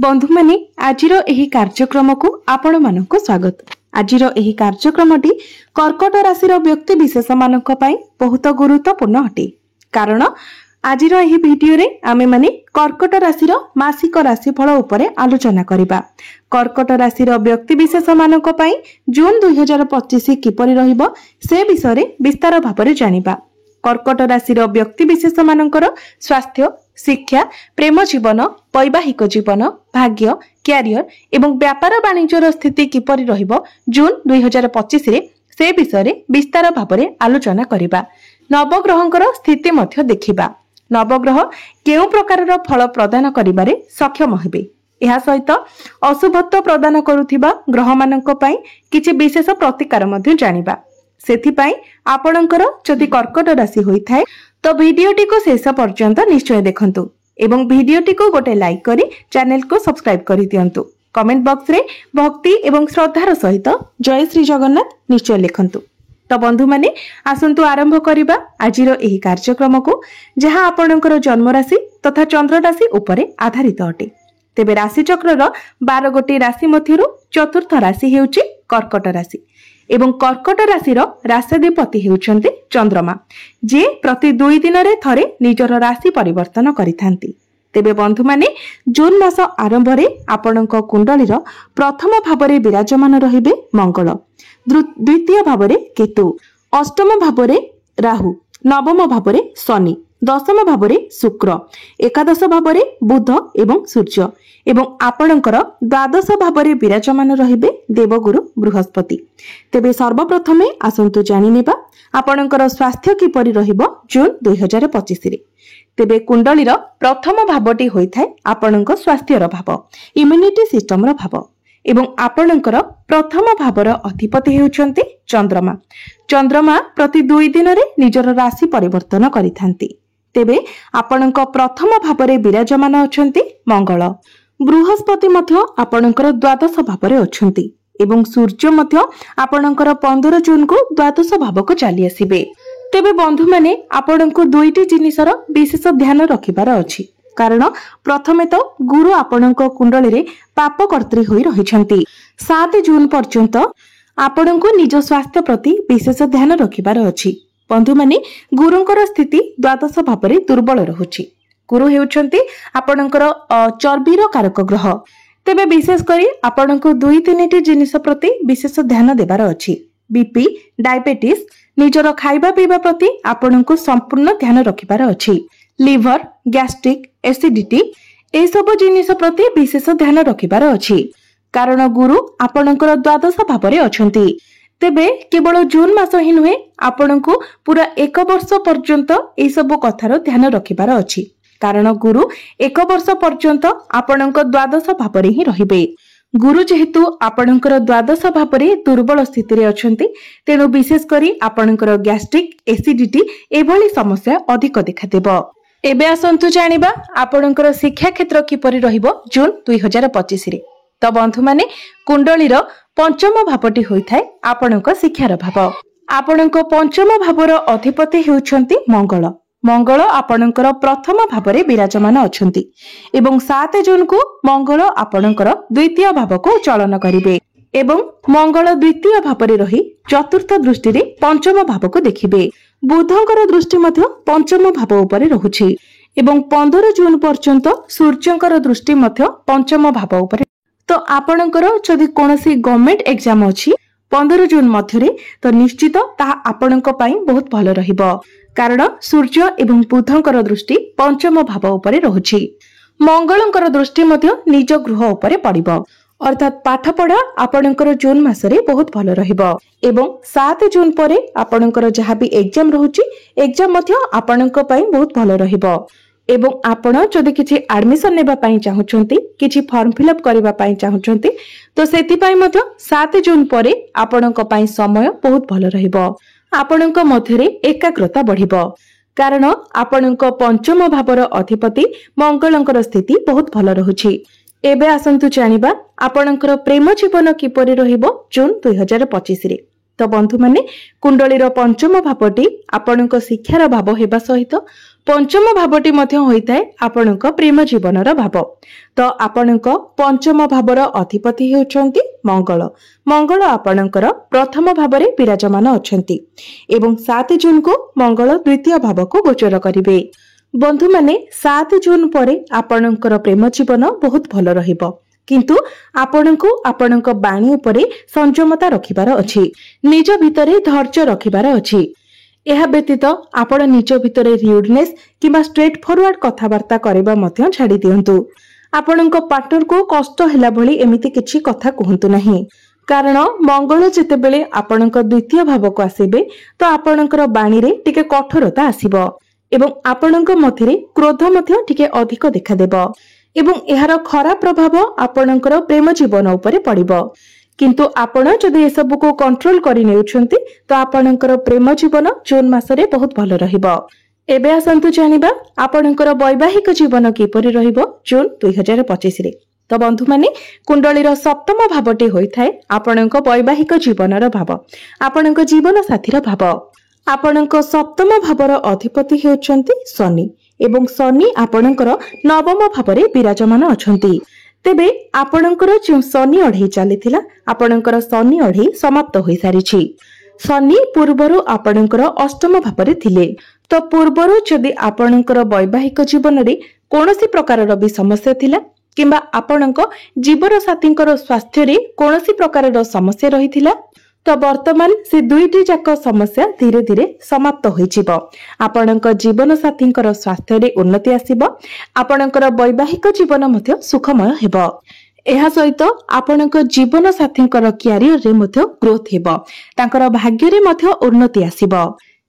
बंधु माने आजिरो एही कार्यक्रम को आपण मानक स्वागत। आजिरो एही कार्यक्रमटी कर्कट राशि व्यक्ति विशेष मानक पई बहुत गुरुत्वपूर्ण अटे। कारण आजिरो एही वीडियो रे आमे माने कर्कट राशि मासिक राशिफल उपरे आलोचना करिबा। कर्कट राशि व्यक्ति विशेष मानक पई जून 2025 किपरि रहिबो से विषय रे विस्तार भाबरे जानिबा। कर्कट राशि व्यक्ति विशेष मानकर स्वास्थ्य, शिक्षा, प्रेम जीवन, वैवाहिक जीवन, भाग्य, क्यारियर एवं व्यापार वाणिज्यर स्थिति किपरि रहिबो जून 2025 रे से विषय रे विस्तार भाबरे आलोचना करिबा। नवग्रहंकर स्थिति मध्य देखिबा। नवग्रह केउ प्रकारर फल प्रदान करिबारे सक्षम हेबे। एहा सहित अशुभत्व प्रदान करुथिबा ग्रह मानक पई किछि विशेष प्रतिकार मध्य जानिबा। सेथिपाई आपणकर जदि कर्कट राशि होई थाए तो वीडियोटी को शेष पर्यंत निश्चय देखंतु एवं वीडियोटी को गोटे लाइक करी चैनल को सब्सक्राइब करि दियंतु। कमेंट बॉक्स रे भक्ति एवं श्रद्धार सहित जय श्री जगन्नाथ निश्चय लिखंतु। तो बंधु माने आसंतु आरंभ करिबा आजिरो एही कार्यक्रम को जहां आपणकर जन्म राशि तथा चंद्र राशि उपरे आधारित अटे। तेबे राशि चक्रर 12 गोटी राशि मध्यरु चतुर्थ राशि हेउची कर्कट राशि एवं कर्कट राशि राशाधिपति हेउचंती चंद्रमा जे प्रति 2 दिन रे थरे निजर राशि परिवर्तन करिथांती। तेबे बंधु माने जून मास आरंभ रे आपणक कुंडलीर प्रथम भावरे विराजमान रहिबे मंगल, द्वितीय भावरे केतु, अष्टम भावरे राहु, नवम भावरे शनि, दशम भावरे शुक्र, एकादश भावरे बुध एवं सूर्य एवं आपणकर द्वादश भावरे विराजमान रहिबे देवगुरु बृहस्पति। तेबे सर्वप्रथमे आसंतु जानि नेबा आपणकर स्वास्थ्य किपरि रहिबो जून 2025 रे। तेबे कुंडलीर प्रथम भावटी होइथाय आपणक स्वास्थ्यर भाव, इम्युनिटी सिस्टमर भाव एवं आपणकर प्रथम भावर अधिपति हेउचंती चंद्रमा। चंद्रमा प्रति 2 दिन रे निजर राशि परिवर्तन करिथांती। तेबे आपणक प्रथम भावरे विराजमान अछंती मंगल, बृहस्पति मध्य आपणकर द्वादश भावरे अछंती एवं सूर्य मध्य आपणकर 15 जून को द्वादश भाव को चली आसीबे। तेबे बंधु माने आपणको दुईटी जिनिसर विशेष ध्यान रखिबार अछि। कारण प्रथमे तो गुरु आपणको कुंडली रे पापकर्त्री होई रहिछंती। 7 जून पर्यंत आपणको निज स्वास्थ्य प्रति विशेष ध्यान रखिबार अछि। बंधु माने गुरुंकर स्थिति द्वादश भावरे दुर्बल रहुछि। गुरु हेउछंती आपणकर चर्बीर कारक ग्रह। तेबे विशेष करी आपणको 2-3टी जिनिस प्रति विशेष ध्यान देबार अछि। बीपी, डायबिटीज, निजर खाइबा पीबा प्रति आपणको संपूर्ण ध्यान रखिबार अछि। लिवर, गैस्ट्रिक, एसिडिटी ए सब जिनिस प्रति विशेष ध्यान रखिबार अछि। कारण गुरु आपणकर द्वादश भावरे अछंती। तेबे केवल जून मास ही नुहे आपणको पूरा 1 वर्ष पर्यंत ए सब कथार ध्यान रखिबार अछि। कारण गुरु 1 वर्ष पर्यंत आपणक द्वादश भावरे ही रहिबे। गुरु जेहेतु आपणकर द्वादश भावरे दुर्बल स्थिति रे अछंती तेनु विशेष करी आपणकर गैस्ट्रिक, एसिडिटी एभली समस्या अधिक देखा देबो। एबे आसंतु जानिबा आपणकर शिक्षा क्षेत्र किपरि रहिबो जून 2025 रे। तो बंधु माने कुंडलीर पंचम भावटी होइथाय आपणक शिक्षार भाव। आपणक पंचम भावर अधिपति हेउछंती मंगल। मंगल आपणकर प्रथम भावरे विराजमान अछंती एवं 7 जून को मंगल आपणकर द्वितीय भाव को चलन करिवे एवं मंगल द्वितीय भावरे रही चतुर्थ दृष्टि रे पंचम भाव को देखिबे। बुधंकर दृष्टि मध्य पंचम भाव उपरे रहुछि एवं 15 जून पर्यंत सूर्यंकर दृष्टि मध्य पंचम भाव उपरे। तो आपणकर जदि कोनोसी गवर्नमेंट एग्जाम अछि 15 जून मध्यरे तो निश्चित ताहा आपणक पई बहुत भलो रहिबो। कारण सूर्य एवं बुधंकर दृष्टि पंचम भाव उपरे रहुछि। मंगलंकर दृष्टि मध्य निज गृह उपरे पड़िबो। अर्थात पाठ पढ़ा आपणकर जून मासरे बहुत भलो रहिबो एवं 7 जून परे आपणकर जहा भी एग्जाम रहुछि एग्जाम मध्य आपणक पई बहुत भलो रहिबो। एवं आपण जदि किछि एडमिशन नेबा पई चाहुचंती, किछि फॉर्म फिल अप करबा पई चाहुचंती तो सेति पई मध्य 7 जून परे आपणक पई समय बहुत भलो रहिबो। आपणक मध्यरे एकाग्रता बढ़िबो। कारण आपणक पंचम भावर अधिपति मंगलंकर स्थिति बहुत भलो रहुछि। एबे आसंतु जानिबा आपणकर प्रेम जीवन किपरि रहिबो जून 2025 रे। तो बंधु माने कुंडलीर पंचम भावटी आपणक शिक्षार भाव हेबा सहित पंचम भावटी मध्य होइताए आपणक प्रेम जीवनर भाव। तो आपणक पंचम भावर अधिपति हेउचंती मंगल। मंगल आपणकर प्रथम भावरे विराजमान अछंती एवं 7 जून को मंगल द्वितीय भाव को गोचर करिवे। बंधु माने 7 जून परे आपणकर प्रेम जीवन बहुत भल रहिबो, किंतु आपणको आपणक बाणी उपरे संयमता रखिबार अछि, निज भितरे धैर्य रखिबार अछि। यह व्यतीत आपण निज भितरे रिउडनेस किबा स्ट्रेट फॉरवर्ड कथावार्ता करबा मध्य छाड़ी दियंतु। आपणक पार्टनर को कष्ट हैला भली एमिति किछि कथा कहंतु नाही, कारण मंगल जेतेबेले आपणक द्वितीय भाव को आसीबे तो आपणकर बाणी रे टिके कठोरता आसीबो एवं आपणक मध्यरे क्रोध मध्य टिके अधिक देखा देबो एवं एहार खराब प्रभाव आपणकर प्रेम जीवन उपरे पड़िबो। किंतु आपण जदि एसबु को कंट्रोल करि नेउछंती तो आपणकर प्रेम जीवन जून मासरे बहुत भल रहिबो। एबे आसंतु जानिबा आपणकर वैवाहिक जीवन किपरि रहिबो जून 2025 रे। तो बंधु माने कुंडलीर सप्तम भावटी होइथाय आपणक वैवाहिक जीवनर भाव, आपणक जीवन साथीर भाव। आपणक सप्तम भावर अधिपति हेउचंती शनि एवं शनि आपणकर नवम भावरे विराजमान अछंती। तेबे आपणकर जो शनि अढ़ई चलीथिला आपणकर शनि अढ़ई समाप्त होई सारिछि। शनि पूर्वरु आपणकर अष्टम भावरे थिले, तो पूर्वरु जदि आपणकर वैवाहिक जीवन रे कोनोसी प्रकारर भी समस्या थिला किंबा आपणक जीवन साथींकर स्वास्थ्य रे कोनोसी प्रकारर समस्या रहिथिला तो वर्तमान से दुईटी जाक समस्या धीरे धीरे समाप्त होइजिबो। आपणक जीवन साथींकर स्वास्थ्य रे उन्नति आसीबो, आपणकर वैवाहिक जीवन मध्य सुखमय हेबो। एहा सहित आपणक जीवन साथींकर क्यारियर रे मध्य ग्रोथ हेबो, तांकर भाग्य रे मध्य उन्नति आसीबो।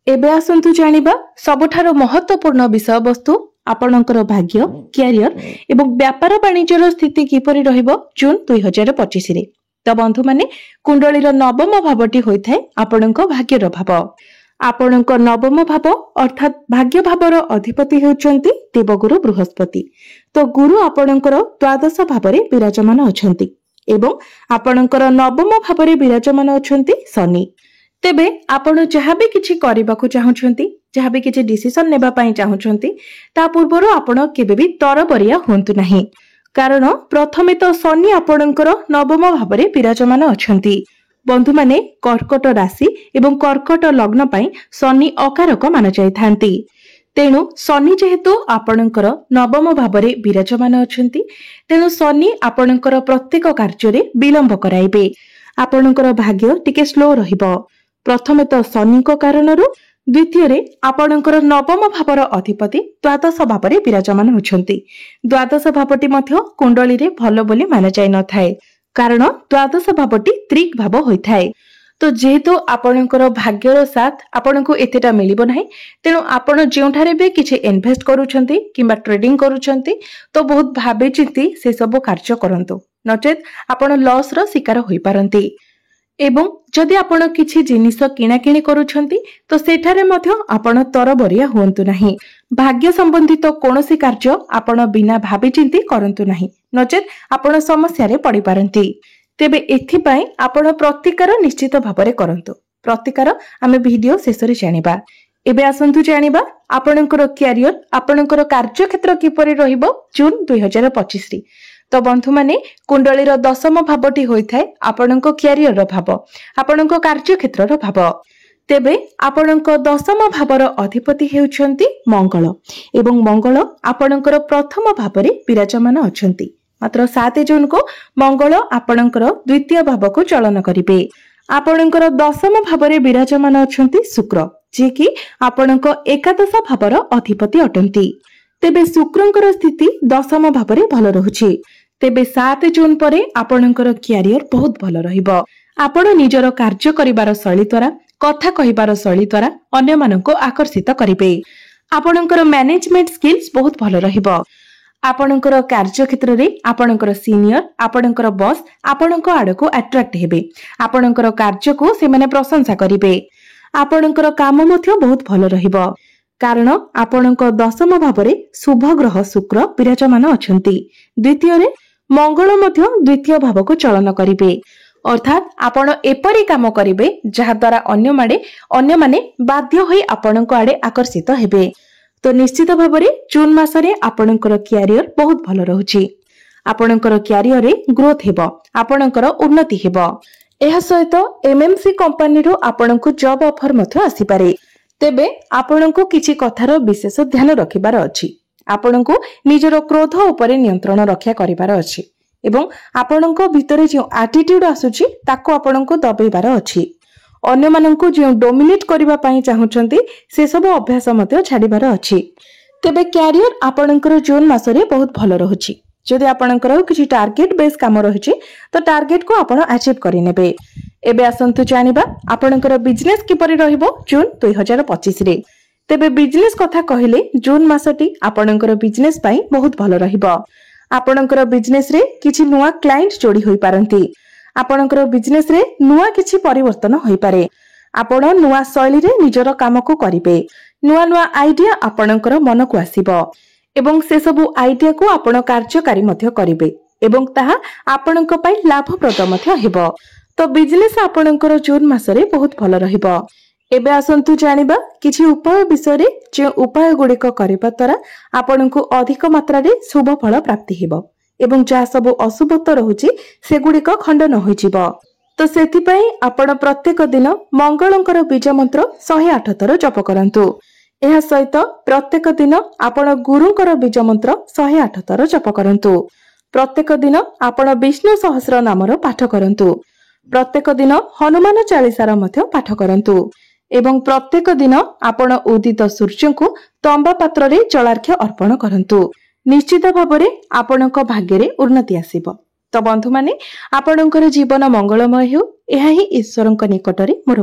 एबे आसंतु जानिबा सबठारो महत्वपूर्ण विषय वस्तु आपणकर भाग्य, क्यारियर एवं व्यापार वाणिज्यर स्थिति किपरि रहिबो जून 2025 रे। तो बंधु माने कुंडलीर नवम भावटी होइथाय आपणक भाग्यर भाव। आपणक नवम भाव अर्थात भाग्य भावर अधिपति हेउचंती देवगुरु बृहस्पति। तो गुरु आपणकर द्वादश भावरे विराजमान अछंती एवं आपणकर नवम भावरे विराजमान अछंती शनि। तेबे आपण जहाबे किछि करिबाकू चाहुछंती, जहाबे किछि डिसिजन नेबा पई चाहुछंती, ता पूर्वरो आपण केबे भी तरबरिया होंतु नाही, कारण प्रथमे तो शनि आपणकर नवम भावरे विराजमान अछंती। बंधु माने कर्कट राशि एवं कर्कट लग्न पई शनि अकारक मान जायथांती। तेणु शनि जेहेतु आपणकर नवम भावरे विराजमान अछंती, तेणु शनि आपणकर प्रत्येक कार्य रे विलंब कराइबे। आपणकर भाग्य टिके स्लो रहिबो। प्रथमे तो शनि को कारणरु, द्वितीय रे आपणकर नवम भावर अधिपति द्वादश भावरे विराजमान होछंती। द्वादश भावटी मध्य कुंडली रे भलो बोली माना जाय न थाए, कारण द्वादश भावटी त्रिक भाव होइथाए। तो जेहेतु आपणकर भाग्यर साथ आपणको एतेटा मिलिबो नाही, तेणु आपण जेउठारे बे किछि इन्वेस्ट करूछंती किंबा ट्रेडिंग करूछंती तो बहुत भाबे चिंती से सब कार्य करंतु, नचेत आपण लॉस रो शिकार होई पारंती। एवं जदि आपण किछि जिनिस किणा किणी करूछंती तो सेठारे मध्य आपण तरबरिया होंतु नाही। भाग्य संबंधित कोनोसी कार्य आपण बिना भाबी चिंती करंतु नाही, नचेत आपण समस्या रे पड़ी पारंती। तेबे एथि पई आपण प्रतिकार निश्चित भाबरे करंतु। प्रतिकार आमे वीडियो शेषरे जानिबा। एबे आसंतु जानिबा आपणकर क्यारियर, आपणकर कार्य क्षेत्र किपरि रहिबो जून 2025 रे। तो बंधु माने कुंडलीर दशम भावटी होइथाय आपणक क्यारियर भाव, आपणक कार्य क्षेत्रर भाव। तेबे आपणक दशम भावर अधिपति हेउछंती मंगल एवं मंगल आपणकर प्रथम भावरे विराजमान अछंती। मात्र 7 जून को मंगल आपणकर द्वितीय भाव को चलन करिवे। आपणकर दशम भावरे विराजमान अछंती शुक्र, जे कि आपणक एकादश भावर अधिपति अटंती। तेबे शुक्रंकर स्थिति दशम भावरे भल रहुछि। तेबे 7 जून परे आपणकर क्यारियर बहुत भल रहिबो। आपण निजर कार्य करिबार शैली द्वारा, कथा कहिबार शैली द्वारा अन्य मानको आकर्षित करिवे। आपणकर मैनेजमेंट स्किल्स बहुत भल रहिबो। आपणकर कार्य क्षेत्र रे आपणकर सीनियर, आपणकर बॉस आपणको आडको अट्रैक्ट हेबे। आपणकर कार्य को से माने प्रशंसा करिवे। आपणकर काम मध्य बहुत भल रहिबो, कारण आपणक दशम भावरे शुभ ग्रह शुक्र विराजमान अछंती। द्वितीय रे मंगल मध्य द्वितीय भाव को चलन करिवे। अर्थात आपण एपरी काम करिवे जहा द्वारा अन्य माने बाध्य होई आपणको आडे आकर्षित हेबे। तो निश्चित भाव में जून मासरे आपणकर क्यारियर बहुत भल रहुछि। आपणकर क्यारियर रे ग्रोथ हेबो, आपणकर उन्नति हेबो। एहा सहित एमएमसी कंपनी रो आपणको जॉब ऑफर मथ आसी पारे। तेबे आपणको किछि कथार विशेष ध्यान रखिबार अछि। आपणको निजरो क्रोध उपरे नियंत्रण रक्षा करिबार अछि एवं आपणको भितरे जे एटीट्यूड आसुछि ताको आपणको दबेबार अछि। अन्य माननको जे डोमिनेट करिबा पई चाहुचंती से सब अभ्यास मते छाडिबार अछि। तेबे कैरियर आपणकर जून मासरे बहुत भल रहुछि। जदि आपणकर किछि टार्गेट बेस काम रहिछि तो टार्गेट को आपण अचीव करि नेबे। एबे आसंतु जानिबा आपणकर बिजनेस किपरि रहिबो जून 2025 रे। तेबे बिजनेस कथा कहिले जून मासटी आपणकर बिजनेस पई बहुत भल रहिबो। आपणकर बिजनेस रे किछि नुवा क्लाइंट जोडी होई पारंती। आपणकर बिजनेस रे नुवा किछि परिवर्तन होई पारे। आपण नुवा शैली रे निजर काम को करिवे। नुवा नुवा आइडिया आपणकर मन को आसीबो एवं से सबु आइडिया को आपण कार्यकारी मध्य करिवे एवं ताहा आपणक पई लाभप्रद मध्य हेबो। तो बिजनेस आपणकर जून मासरे बहुत भल रहिबो। एबे आसंतु जानिबा किछि उपाय विषय रे जे उपाय गुडिक करिबा तरा आपणको अधिक मात्रा रे शुभ फल प्राप्ति हेबो एवं जा सब अशुभत रहुछि से गुडिक खंडन होई जिवो। तो सेथि पई आपण प्रत्येक दिन मंगलंकर बीज मंत्र 108 थर जप करंतु। एहा सहित प्रत्येक दिन आपण गुरुंकर बीज मंत्र 108 थर जप करंतु। प्रत्येक दिन आपण विष्णु सहस्र नामर पाठ करंतु। प्रत्येक दिन हनुमान चालीसार मध्य पाठ करंतु एवं प्रत्येक दिन आपण उदित सूर्य को तंबा पात्र रे जलार्घ्य अर्पण करंतु। निश्चित भाव में आपणक भाग्य रे उन्नति आसीबो। तो बंधु माने आपणकर जीवन मंगलमय हो, एहा ही ईश्वरक निकटरे मोर